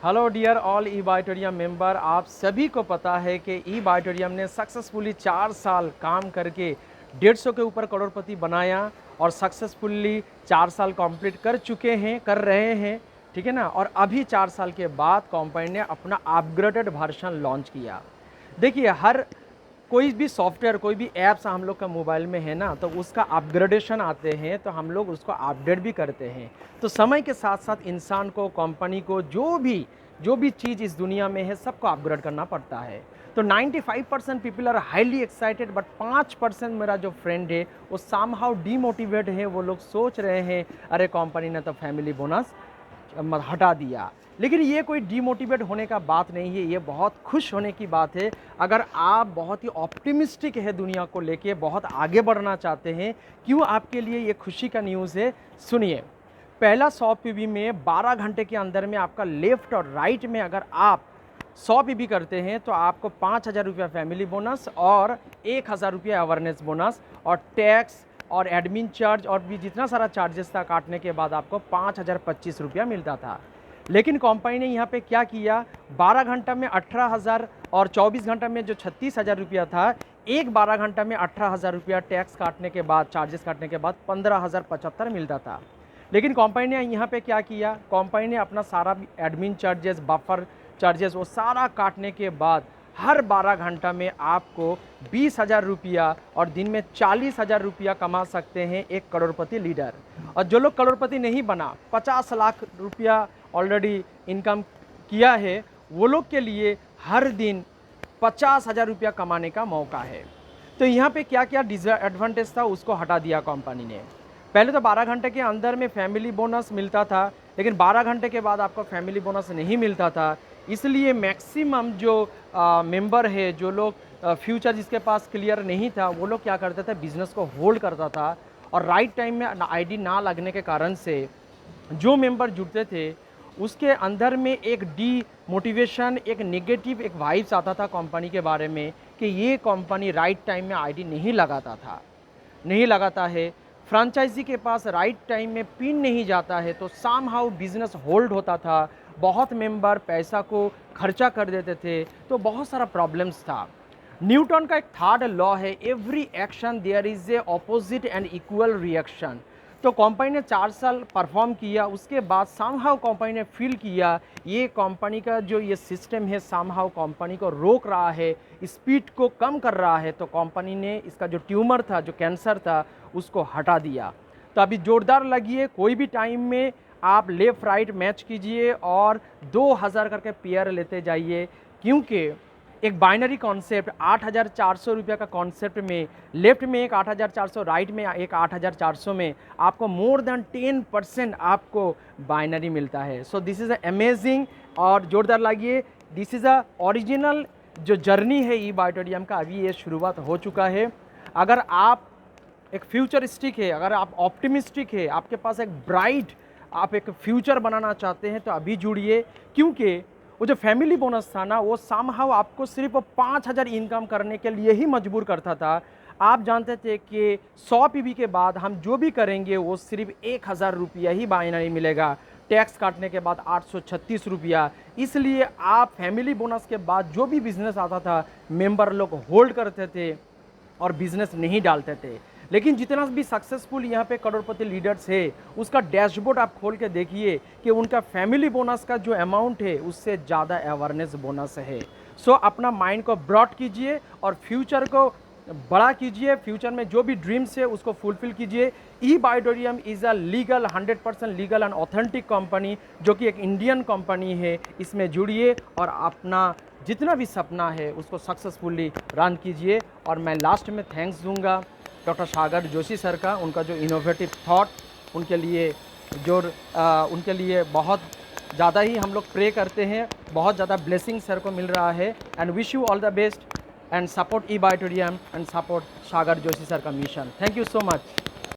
Hello dear all E Biotorium member, आप सभी को पता है कि ई बायोटोरियम ने सक्सेसफुली 4 साल काम करके 150 के ऊपर करोड़पति बनाया और सक्सेसफुली 4 साल कंप्लीट कर रहे हैं, ठीक है ना। और अभी 4 साल के बाद कंपनी ने अपना अपग्रेडेड वर्जन लॉन्च किया। देखिए, हर कोई भी सॉफ्टवेयर, कोई भी ऐप्स हम लोग का मोबाइल में है ना, तो उसका अपग्रेडेशन आते हैं तो हम लोग उसको अपडेट भी करते हैं। तो समय के साथ साथ इंसान को, कंपनी को, जो भी चीज़ इस दुनिया में है सबको अपग्रेड करना पड़ता है। तो 95% people are highly excited, but 5% मेरा जो फ्रेंड है वो समहाउ डीमोटिवेट है। वो लोग सोच रहे हैं अरे कंपनी ने तो फैमिली बोनस हटा दिया। लेकिन ये कोई डीमोटिवेट होने का बात नहीं है, ये बहुत खुश होने की बात है। अगर आप बहुत ही ऑप्टिमिस्टिक है, दुनिया को लेके बहुत आगे बढ़ना चाहते हैं, क्यों आपके लिए ये खुशी का न्यूज़ है, सुनिए। पहला 100 पीवी में 12 घंटे के अंदर में आपका लेफ्ट और राइट में अगर आप 100 पीवी करते हैं तो आपको 5,000 रुपया फैमिली बोनस और 1,000 रुपया अवेयरनेस बोनस और टैक्स और एडमिन चार्ज और भी जितना सारा चार्जेस था काटने के बाद आपको 5,025 रुपया मिलता था। लेकिन कंपनी ने यहाँ पे क्या किया, 12 घंटा में 18,000 और 24 घंटा में जो 36,000 रुपया था, एक 12 घंटा में 18,000 रुपया टैक्स काटने के बाद, चार्जेस काटने के बाद 15,075 मिलता था। लेकिन कंपनी ने यहाँ पे क्या किया, कंपनी ने अपना सारा एडमिन चार्जेस, बफर चार्जेस वो सारा काटने के बाद हर 12 घंटा में आपको 20,000 रुपया और दिन में 40,000 रुपया कमा सकते हैं एक करोड़पति लीडर। और जो लोग करोड़पति नहीं बना, 50 लाख रुपया ऑलरेडी इनकम किया है, वो लोग के लिए हर दिन 50,000 रुपया कमाने का मौका है। तो यहाँ पे क्या क्या डिसएडवांटेज था उसको हटा दिया कंपनी ने। पहले तो 12 घंटे के अंदर में फैमिली बोनस मिलता था, लेकिन 12 घंटे के बाद आपको फैमिली बोनस नहीं मिलता था। इसलिए मैक्सिमम जो मेंबर है, जो लोग फ्यूचर जिसके पास क्लियर नहीं था, वो लोग क्या करते थे, बिजनेस को होल्ड करता था। और राइट टाइम में आईडी ना लगने के कारण से जो मेंबर जुड़ते थे उसके अंदर में एक डी मोटिवेशन, एक नेगेटिव एक वाइब्स आता था कंपनी के बारे में कि ये कंपनी राइट टाइम में आईडी नहीं लगाता है। फ्रेंचाइजी के पास राइट टाइम में पिन नहीं जाता है तो समहाउ बिजनेस होल्ड होता था। बहुत मेंबर पैसा को खर्चा कर देते थे, तो बहुत सारा प्रॉब्लम्स था। न्यूटन का एक थर्ड लॉ है, every action there is a opposite and equal reaction. तो कंपनी ने 4 साल परफॉर्म किया, उसके बाद समहाउ कंपनी ने फील किया ये कंपनी का जो ये सिस्टम है समहाउ कंपनी को रोक रहा है, स्पीड को कम कर रहा है। तो कंपनी ने इसका जो ट्यूमर था, जो कैंसर था, उसको हटा दिया। तो अभी जोरदार लगिए, कोई भी टाइम में आप लेफ़्ट राइट मैच कीजिए और 2,000 करके पेयर लेते जाइए, क्योंकि एक बाइनरी कॉन्सेप्ट 8,400 रुपया का कॉन्सेप्ट में लेफ्ट में एक 8,400, राइट में एक 8,400 में आपको मोर देन 10% आपको बाइनरी मिलता है। So this is amazing. और जोरदार लागिए, दिस इज़ अ ओरिजिनल जो जर्नी है ई बायोटोरियम का, अभी ये शुरुआत हो चुका है। अगर आप एक फ्यूचरिस्टिक है, अगर आप ऑप्टिमिस्टिक है, आपके पास एक ब्राइट आप एक फ्यूचर बनाना चाहते हैं तो अभी जुड़िए, क्योंकि वो जो फैमिली बोनस था ना, वो समहाउ आपको सिर्फ 5,000 इनकम करने के लिए ही मजबूर करता था। आप जानते थे कि 100 पीवी के बाद हम जो भी करेंगे वो सिर्फ 1,000 रुपया ही बाइनरी मिलेगा, टैक्स काटने के बाद 836 रुपया। इसलिए आप फैमिली बोनस के बाद जो भी बिजनेस आता था मेंबर लोग होल्ड करते थे और बिजनेस नहीं डालते थे। लेकिन जितना भी सक्सेसफुल यहाँ पे करोड़पति लीडर्स है, उसका डैशबोर्ड आप खोल के देखिए कि उनका फैमिली बोनस का जो अमाउंट है उससे ज़्यादा अवेयरनेस बोनस है। सो अपना माइंड को ब्रॉड कीजिए और फ्यूचर को बड़ा कीजिए। फ्यूचर में जो भी ड्रीम्स है उसको फुलफिल कीजिए। E Biotorium is a legal 100% legal and authentic company, जो कि एक इंडियन कंपनी है। इसमें जुड़िए और अपना जितना भी सपना है उसको सक्सेसफुली रन कीजिए। और मैं लास्ट में थैंक्स दूंगा डॉक्टर सागर जोशी सर का, उनका जो इनोवेटिव थॉट, उनके लिए बहुत ज़्यादा ही हम लोग प्रे करते हैं, बहुत ज़्यादा ब्लेसिंग सर को मिल रहा है। And wish you all the best and support E Biotorium and support Sagar Joshi sir का mission. Thank you so much.